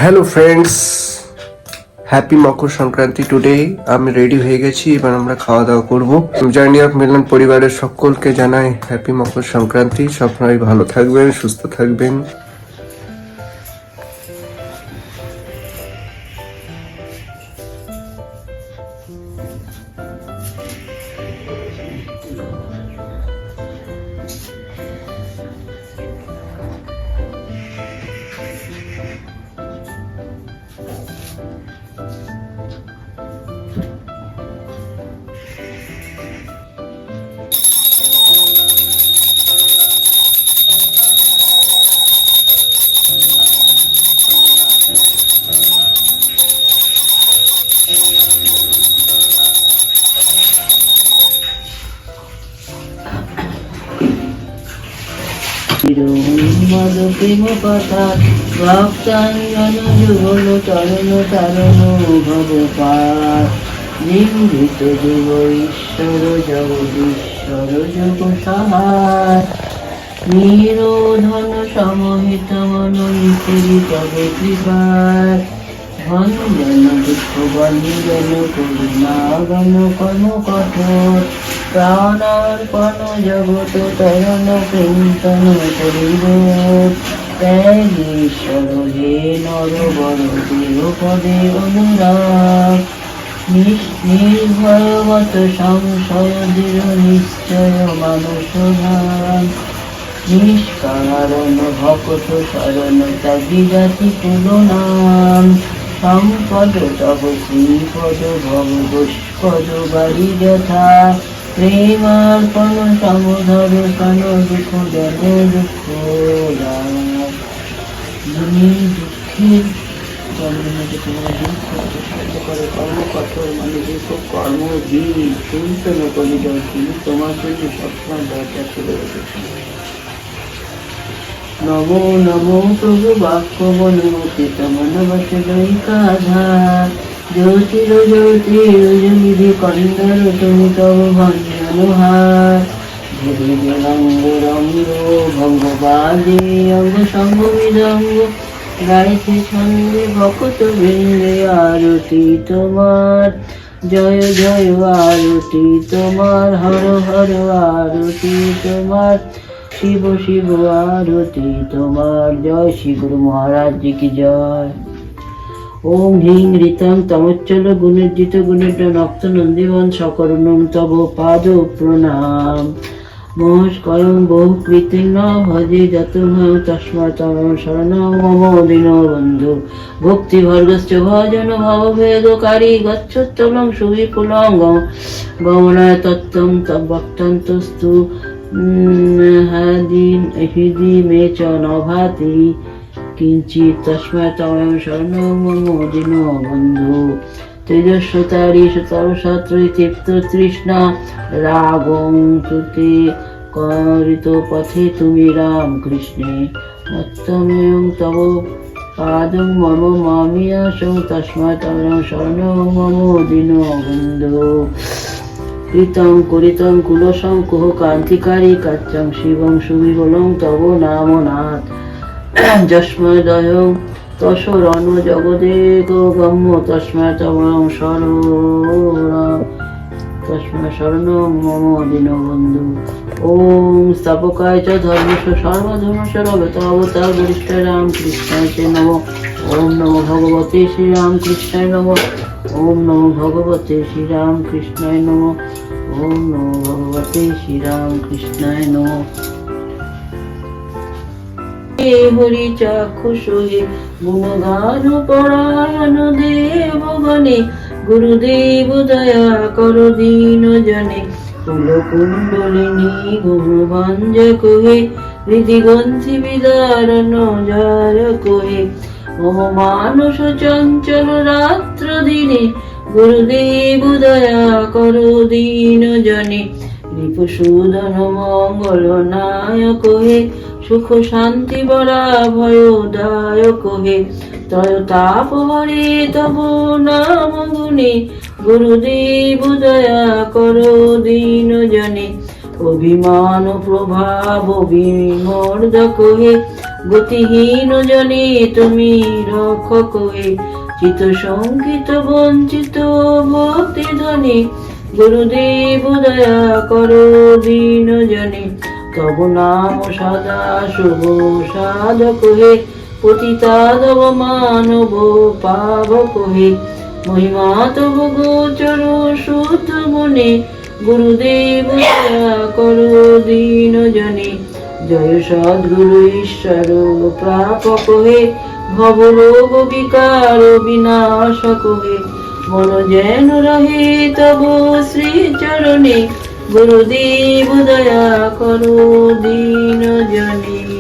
Hello friends, happy Makar Sankranti. Today আমি ready হয়ে গেছি, এবার আমরা খাওয়া দাওয়া করবো। জার্নি অফ মিলন পরিবারের সকলকে জানাই হ্যাপি মকর সংক্রান্তি। সবাই ভালো থাকবেন, সুস্থ থাকবেন। মদ প্রেম কথা ভক্তাঙ্গন যুগল চরণ তারণ ভগপাত নিমৃত যুগ ঈশ্বর জগদীশ্বর যোগ সাহার নিরোধন সমহিত মন করি তবে কৃপার ভঞ্জন দুঃখ বঞ্জন করুণা গণ কর্ম কঠোর প্রাণার্পণ জগত তরণ চিন্তন করিব ত্যাগীশ্বর হে নর বড় দেহ পদে অনুরাগ নির্ভয়গত সংশয় দৃঢ় নিশ্চয় মানস ভাব নিষ্কারণ ভকত শরণ ত্যাগী জাতি কুল নাম সম্পদ তব শ্রীপদ ভগবৎপদ বাড়ি যথা প্রেমার্পণ সমধর সন দুঃখ জন দুঃখ যিনি দুঃখের জন্মকে তোমরা দূর করতে সাহায্য করে কর্ম কঠোর মানে যে খুব কর্মজীব চিন্তন করি তিনি তোমার জন্য সবসময় দরজা খুলে রেখেছে। নমো নমো প্রভু বাক্য বনমতি তমন বসে দৈকাধার জ্যোতির জ্যোতির নিধি কন্দর তুমি তব ভঞ্জন হার ধীরে রঙ্গ রঙ্গ ভঙ্গবাদী অঙ্গ সঙ্গ মৃদঙ্গ গাইছে ছন্দে ভকত বৃন্দে আরতি তোমার জয় জয় আরতি তোমার হর হর আরতি তোমার শিব শিব আরতি তোমার জয় শ্রী গুরু মহারাজ জি কি জয়। ওম হ্রিং ঋতং তমোচ্চল গুণর্জিত গুণের নক্ত নন্দীবন সকরণং তব পাদ প্রণাম মহস্কয়ং বহু কৃতিং ন ভজে যত তস্মাৎ শরণং মম দীনবন্ধু ভক্তি ভর্গশ্চ ভজন ভবভেদকারী গচ্ছত্তলং সুবিপুলং গমনায় তত্ত্বং তদ্ভক্তান্তস্তু হৃদি মে চ নভাতি কিঞ্চিৎ তস্মাৎ তমং শরণং মম দীনবন্ধু তেজস্বতারি সতরসত্রই তৃপ্ত তৃষ্ণা রাগং তুতে করিত পথে তুমি রাম কৃষ্ণে মত্তমেয়ং তব পাদং মম মামিয়াসং তস্মাৎ তমং শরণং মম দীনবন্ধু কৃতং করিতং কুলসং কুহ কান্তিকারী কাচ্চং শিবং সুবিবলং তব নাম নাথ যস্মদয়ং তসরণ জগদে গম্য তস্মাৎ তমং শরণং মম দীনবন্ধু। ওম স্থাপকায় চ ধর্মস্ব সর্বধর্মস্ব অবতার বরিষ্ঠায় রামকৃষ্ণায় তে নমঃ। ওম নমো ভগবতে শ্রীরামকৃষ্ণায় নমঃ। ওম নমো ভগবতে শ্রীরামকৃষ্ণায় নমঃ। ওম নমো ভগবতে শ্রীরামকৃষ্ণায় নমঃ। হরি চাক্ষুষ হে গুণগান পরায়ণ দেবগণে গুরুদেব দয়া কর দীন জনে কুল কুণ্ডলিনী গুণভঞ্জক হে হৃদিগ্রন্থি বিদারণ জায়ক হে মম মানস চঞ্চল রাত্র দিনে গুরুদেব দয়া কর দীন জনে রিপুসূদন মঙ্গল নায়ক হে সুখ শান্তি বরা ভয়দায়ক হে ত্রয় তাপ হরে তব নাম গুণে গুরুদেব দয়া করো দীন জনে অভিমান প্রভাব বিমর্দক হে, গতিহীন জনে তুমি রক্ষক হে, চিত শঙ্কিত বঞ্চিত ভক্তি ধনে, গুরুদেব দয়া করো দীন জনে। তব নাম সদা শুভ সাধক হে, পতিতা তব মানব পাবক হে, মহিমা তব গোচর শুদ্ধ মনে, গুরুদেব দয়া করো দীন জনে। জয় সদ্গুরু ঈশ্বর প্রাপক হে, ভবরোগ বিকার বিনাশক হে, মন যেন রহে তব শ্রী চরণে, গুরুদেব দয়া করো দীন জনে।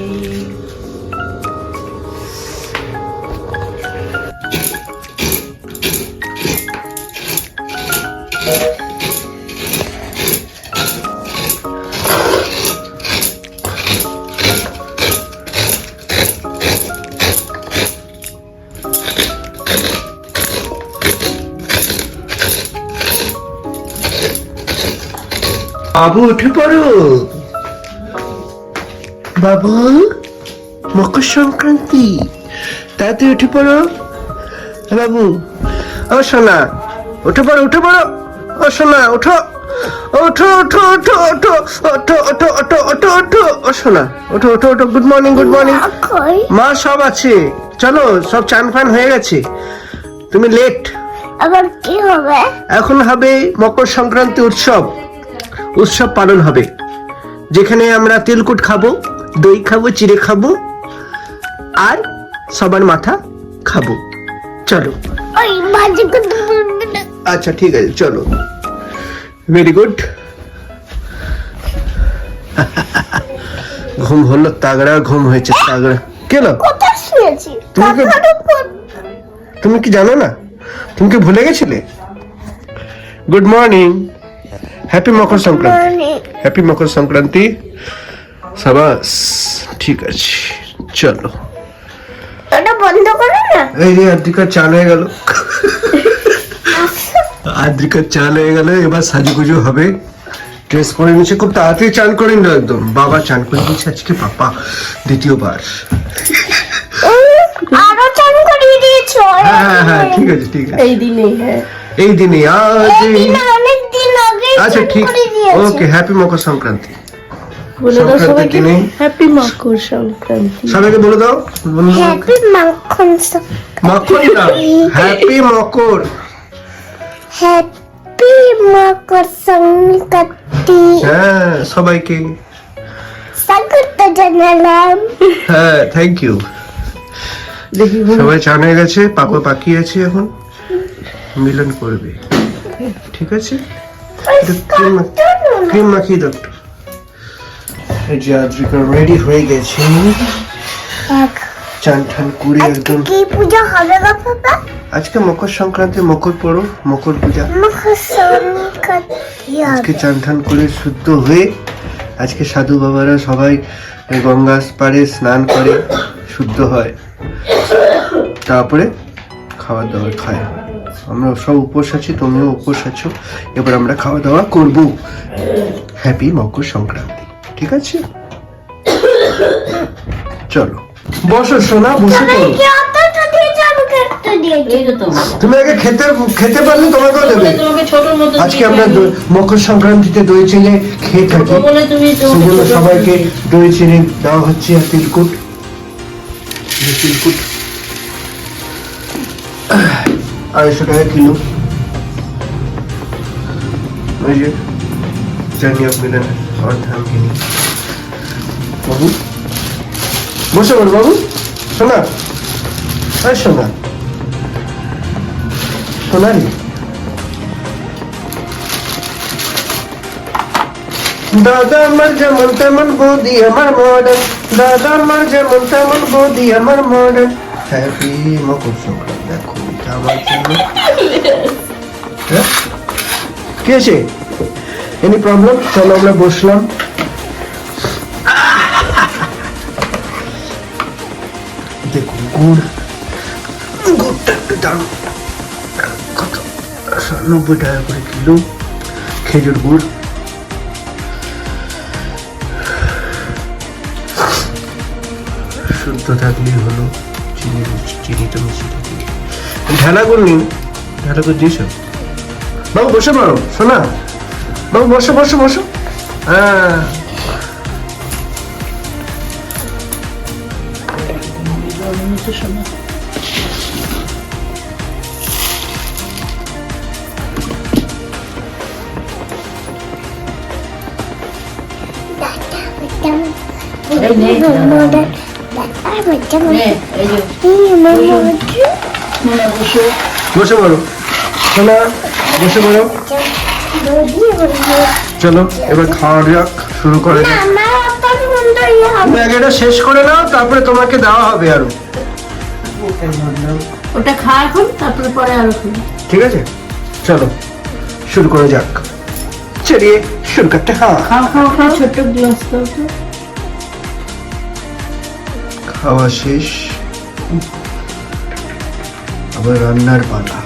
বাবু উঠে পড়ো। বাবু, মকর সংক্রান্তি, তাড়াতাড়ি উঠে পড়ো। বাবু, ও সোনা, উঠে পড়ো, উঠে পড়ো। ও সোনা, ওঠো, ওঠো, ওঠো, ওঠো, ওঠো, ওঠো, ওঠো, ওঠো, ওঠো, ওঠো। ও সোনা, ওঠো, ওঠো, ওঠো। Good morning, good morning. মা সব আছে, চলো, সব চান ফান হয়ে গেছে, তুমি লেট। আবার কি হবে? এখন হবে মকর সংক্রান্তি উৎসব। উৎসব পালন হবে, যেখানে আমরা তিলকুট খাবো, দই খাবো, চিড়ে খাবো, আর সবার মাথা খাবো। চলো। ওই বাজি করতে বলবে না। আচ্ছা ঠিক আছে, চলো। Very good. ঘুম হলো, তাগড়া ঘুম হয়েছে, তাগড়া। কেন? কোথায় শুয়েছি? তুমি কি- কাকার উপর। তুমি কি জানো না? তুমি কি ভুলে গেছিলে? Good morning, happy Makar Sankranti. মানে হ্যাপি মকর সংক্রান্তি। সাবাস, ঠিক আছে, চলো। ওটা বন্ধ করো না। এই যে আদ্রিকার চান হয়ে গেল, আদ্রিকার চান হয়ে গেল। এবার সাজুগুজু হবে, ড্রেস পরে নিচ্ছে, খুব তাড়াতাড়ি চান করে নিল একদম। বাবা চান করে দিচ্ছে আজকে, পাপা দ্বিতীয়বার। আরো চান করিয়ে দিয়েছো। হ্যাঁ হ্যাঁ হ্যাঁ, ঠিক আছে ঠিক আছে। এই দিনে হ্যাঁ, এই দিনে আজ এই- অনেক দিন আগে আচ্ছা চান ঠিক, করিয়ে দিয়েছো। ওকে। হ্যাপি মকর সংক্রান্তি। বলে দাও সংক্রান্তির সবাইকে দিনে হ্যাপি মকর সংক্রান্তি। সবাইকে বলে দাও, বলে দাও। হ্যাপি মাখন মকর না, হ্যাপি মকর। হ্যাপি মকর সংক্রান্তি। হ্যাঁ, সবাইকে। স্বাগত জানালাম। হ্যাঁ, থ্যাংক ইউ। দেখি সবাই চান হয়ে গেছে, পাপা বাকি আছে, এখন মিলন করবে, ঠিক আছে? ক্রিম মাখিয়ে দাও একটু। এই যে আদ্রিকা রেডি হয়ে গেছে, চান টান করে একদম। কি পূজা হবে বাবা? আজকে মকর সংক্রান্তি, মকর পড়ো, মকর পূজা। মকর সংক্রান্তি আজকে চান টান করে শুদ্ধ হয়ে, আজকে সাধু বাবারা সবাই গঙ্গা পাড়ে স্নান করে শুদ্ধ হয়, তারপরে খাওয়া দাওয়া খায়। আমরা সব উপোস আছি, তুমিও উপোস আছো। এবার আমরা খাওয়া দাওয়া করব। হ্যাপি মকর সংক্রান্তি, ঠিক আছে? চলো বসো সোনা, বসে পড়ো। কি অতটা দিয়ে চান করতে দিয়েছে? এই তো তোমার, তুমি আগে খেতে খেতে পারলে তোমাকেও দেবে। তোমাকে ছোটর মতো আজকে আমরা মকর সংক্রান্তিতে দই চিড়ে খেয়ে থাকি, বলে তুমি সেজন্য সবাইকে দই চিড়ে দেওয়া হচ্ছে। আর তিলকুট, এই তিলকুট 250 টাকা কিলো। ওই যে জানি আপনি না, और ধান কিনি। বাবু বসে পড়ো, বাবু শোনা, আর শোনা, শোনা রে। দাদা আমার যেমন তেমন বৌদি আমার মডার্ন, দাদা আমার যেমন তেমন বৌদি আমার মডার্ন। হ্যাপি মকর সংক্রান্তি। দেখো এটা আমার জন্য। হ্যাঁ? কি আছে? Any problem? চলো আমরা বসলাম। দেখো গুড়, গুড়টা একটু দারুণ, কত 90 টাকা করে কিলো। খেজুর গুড়, শুদ্ধ থাকলেই হলো, চিনি তো মিশিয়ে থাকে। ঢালা করলি, ঢালা করে দিয়েছ? বাবু বসে পড়ো শোনা, বাবু বসো বসো বসো। হ্যাঁ বসে পড়ো শোনা, বসে পড়ো। চলো এবার খাওয়া যাক, শুরু করা যাক। ম্যাগিটা শেষ করে নাও, তারপরে তোমাকে দেওয়া হবে আরো। ওটা খা এখন, তারপরে পরে আরো খাবি। ঠিক আছে চলো শুরু করা যাক। চলিয়ে শুরু করতে। হ্যাঁ খাও খাও খাও, ছোট্ট গ্লাস দাও তো। খাওয়া শেষ, আবার রান্নার পালা।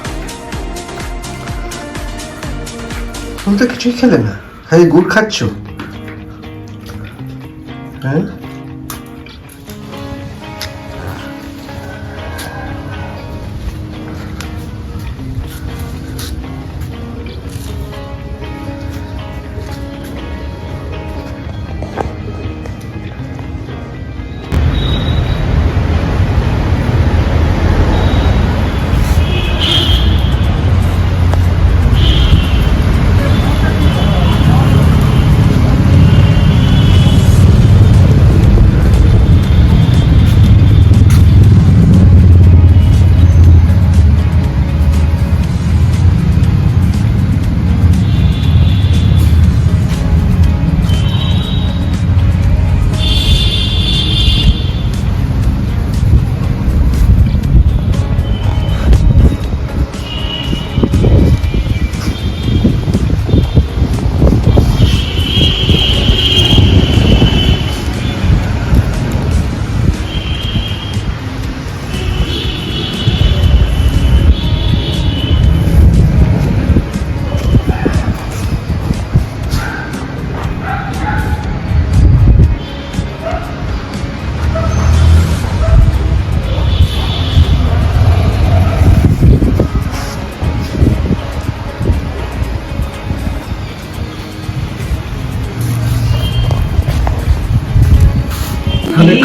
তুমি তো কিছুই খেলে না, খালি গুড় খাচ্ছ। হ্যাঁ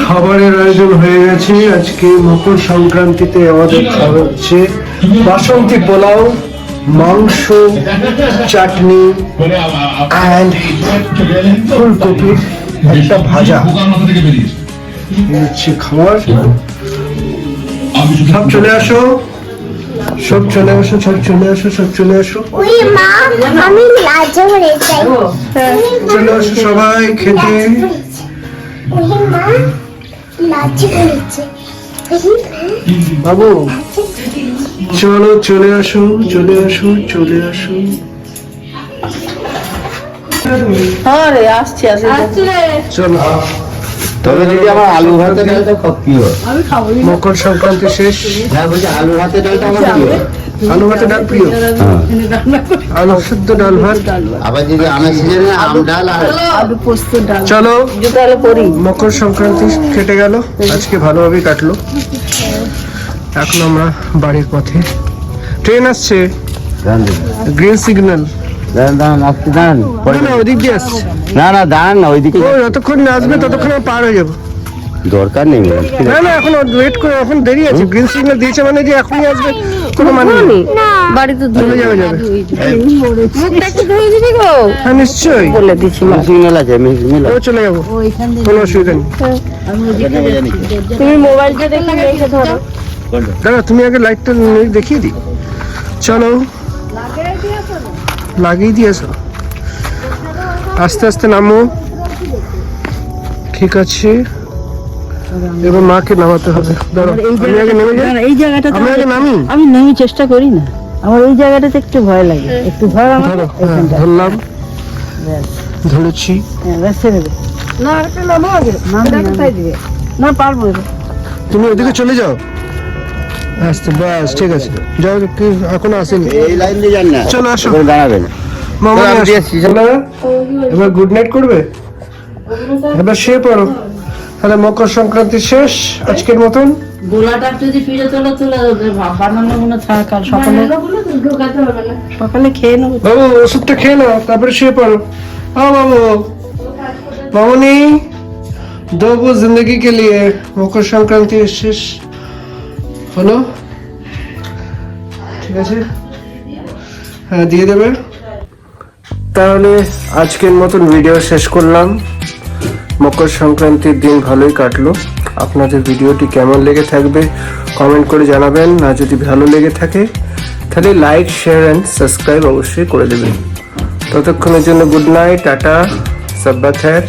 খাবারের আয়োজন হয়ে গেছে। আজকে মকর সংক্রান্তিতে আমাদের খাওয়া হচ্ছে বাসন্তী পোলাও, মাংস, চাটনি অ্যান্ড ফুলকপির একটা ভাজা। এই হচ্ছে খাবার। সব চলে আসো, সব চলে আসো, সব চলে আসো, সব চলে আসো। ওই মা, আমি লাজে পড়ে যাই। চলে আসো সবাই খেতে। ওই মা, লাজে পড়েছে। বাবু চলো চলে আসো, চলে আসো, চলে আসো। আরে আসছি আসছি রে। চলো তবে যদি আমার আলু ভাতে ডালটা খুব প্রিয়। আমি খাবো না। মকর সংক্রান্তি শেষ। হ্যাঁ বলছি আলু ভাতে ডালটা আমার প্রিয়। আলু ভাতে ডাল প্রিয়, আলু শুদ্ধ ডাল ভাত। আবার যদি আমের সিজনে আম ডাল আর আলু পোস্ত ডাল। চলো তাহলে করি। মকর সংক্রান্তি কেটে গেল, আজকে ভালোভাবেই কাটলো। এখন আমরা বাড়ির পথে। ট্রেন আসছে, গ্রিন সিগন্যাল। দাঁড়ান আসতে দাঁড়ান। না ওদিক দিয়ে আসছে। না না দাঁড়ান না, ওইদিকে ও যতক্ষণ না আসবে ততক্ষণ আমরা পার হয়ে যাবো। দরকার নেই ম্যাডাম। না না এখন ওয়েট করে, এখন দেরি আছে। গ্রিন সিগন্যাল দিয়েছে মানে যে এখনই আসবে কোনো মানে নেই। বাড়িতে চলে যাবে যাবে। মুখটা একটু ধুয়ে দিবি গো। হ্যাঁ নিশ্চয়ই, বলে দিচ্ছি মা। সিগন্যাল আছে, সিগন্যাল ও চলে যাবো, কোনো অসুবিধা নেই। তুমি মোবাইলটা দেখে রেখে ধরো। দাদা তুমি আগে লাইটটা দেখিয়ে দিই। চলো লাগিয়ে দিয়েছো, আস্তে আস্তে নামো। ঠিক আছে, এবার মাকে নামাতে হবে। দাঁড়াও আমি আগে নেমে যাই। এই জায়গাটা আমি আগে নামি। আমি নেমে চেষ্টা করি না, আমার এই জায়গাটাতে একটু ভয় লাগে। একটু ধর আমার। ধরো, হ্যাঁ ধরলাম, ধরেছি। ব্যাস ছেড়ে দে। না একটা নামো আগে। না কোথায় দিবে? না পারবো না। তুমি ওদিকে চলে যাও আস্তে। ব্যাস ঠিক আছে, যাও। কি এখনো আসেনি? এই লাইন দিয়ে যান না, চলো আসো। ওখানে দাঁড়াবেন। মামা আমি আসো। দিয়ে এসছি, চলো। এবার গুড নাইট করবে, এবার শুয়ে পড়ো। তাহলে মকর সংক্রান্তি শেষ আজকের মতন। গোলাটা যদি ফিরে তোলা বানানো মনে থাক আর সকালে সকালে খেয়ে নেবো। বাবু ওষুধটা খেয়ে নাও, তারপরে শুয়ে পড়ো। বাবু মামনি दो वो जिंदगी के लिए মকর সংক্রান্তি শেষ হলো, ঠিক আছে? হ্যাঁ দিয়ে দেবে। তাহলে আজকের মতন ভিডিও শেষ করলাম। মকর সংক্রান্তির দিন ভালোই কাটলো। আপনাদের ভিডিওটি কেমন লেগে থাকবে কমেন্ট করে জানাবেন। আর যদি ভালো লেগে থাকে তাহলে লাইক শেয়ার অ্যান্ড সাবস্ক্রাইব অবশ্যই করে দেবেন। ততক্ষণের জন্য গুড নাইট, টাটা, সাব্বাত হ্যার।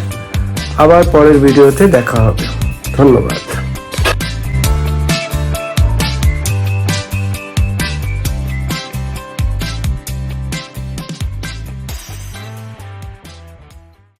আবার পরের ভিডিওতে দেখা হবে। ধন্যবাদ।